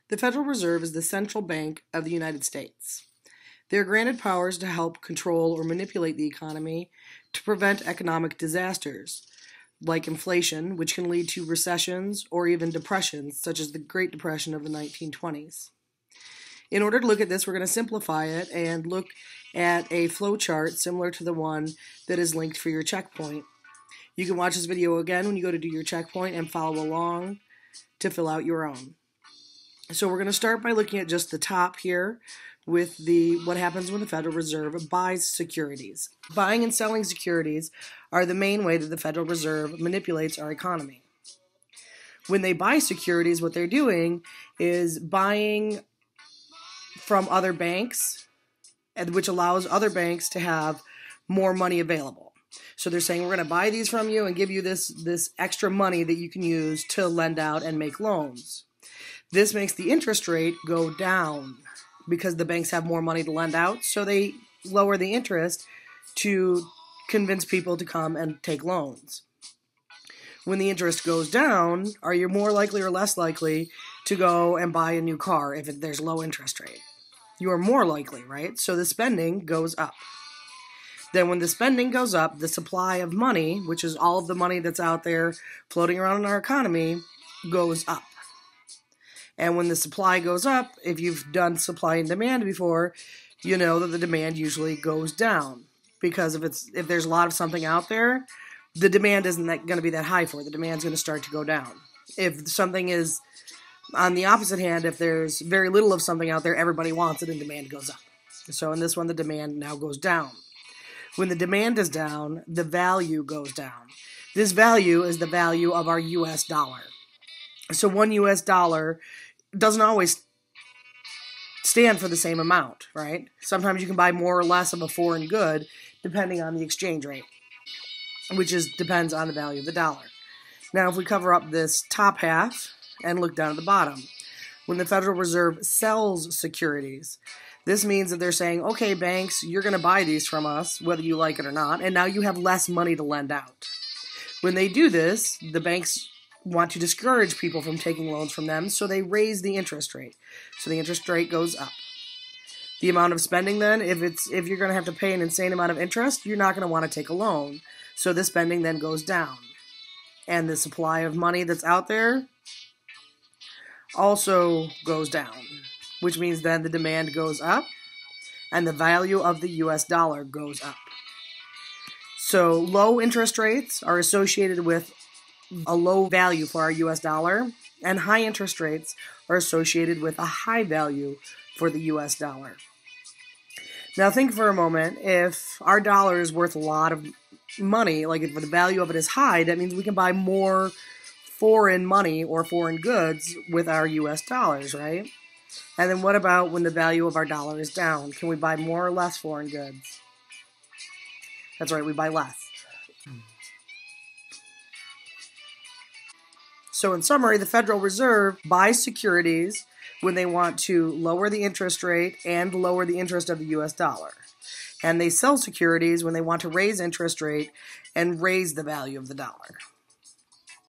The Federal Reserve is the central bank of the United States. They are granted powers to help control or manipulate the economy to prevent economic disasters, like inflation, which can lead to recessions or even depressions, such as the Great Depression of the 1920s. In order to look at this, we're going to simplify it and look at a flow chart similar to the one that is linked for your checkpoint. You can watch this video again when you go to do your checkpoint and follow along to fill out your own. So we're going to start by looking at just the top here with what happens when the Federal Reserve buys securities. Buying and selling securities are the main way that the Federal Reserve manipulates our economy. When they buy securities, what they're doing is buying from other banks, which allows other banks to have more money available. So they're saying, we're going to buy these from you and give you this extra money that you can use to lend out and make loans. This makes the interest rate go down because the banks have more money to lend out, so they lower the interest to convince people to come and take loans. When the interest goes down, are you more likely or less likely to go and buy a new car if there's low interest rate? You are more likely, right? So the spending goes up. Then when the spending goes up, the supply of money, which is all of the money that's out there floating around in our economy, goes up. And when the supply goes up, if you've done supply and demand before, you know that the demand usually goes down. Because if there's a lot of something out there, the demand isn't going to be that high for it. The demand's going to start to go down. If something is on the opposite hand, if there's very little of something out there, everybody wants it and demand goes up. So in this one, the demand now goes down. When the demand is down, the value goes down. This value is the value of our US dollar. So one US dollar doesn't always stand for the same amount, right? Sometimes you can buy more or less of a foreign good depending on the exchange rate, which depends on the value of the dollar. Now, if we cover up this top half and look down at the bottom, when the Federal Reserve sells securities, this means that they're saying, okay, banks, you're going to buy these from us, whether you like it or not, and now you have less money to lend out. When they do this, the banks want to discourage people from taking loans from them, so they raise the interest rate. So the interest rate goes up. The amount of spending then, if you're going to have to pay an insane amount of interest, you're not going to want to take a loan. So the spending then goes down. And the supply of money that's out there also goes down, which means then the demand goes up and the value of the US dollar goes up. So low interest rates are associated with a low value for our US dollar, and high interest rates are associated with a high value for the US dollar. Now think for a moment, if our dollar is worth a lot of money, like if the value of it is high, that means we can buy more foreign money or foreign goods with our US dollars, right? And then what about when the value of our dollar is down? Can we buy more or less foreign goods? That's right, we buy less. So in summary, the Federal Reserve buys securities when they want to lower the interest rate and lower the interest of the US dollar. And they sell securities when they want to raise interest rate and raise the value of the dollar.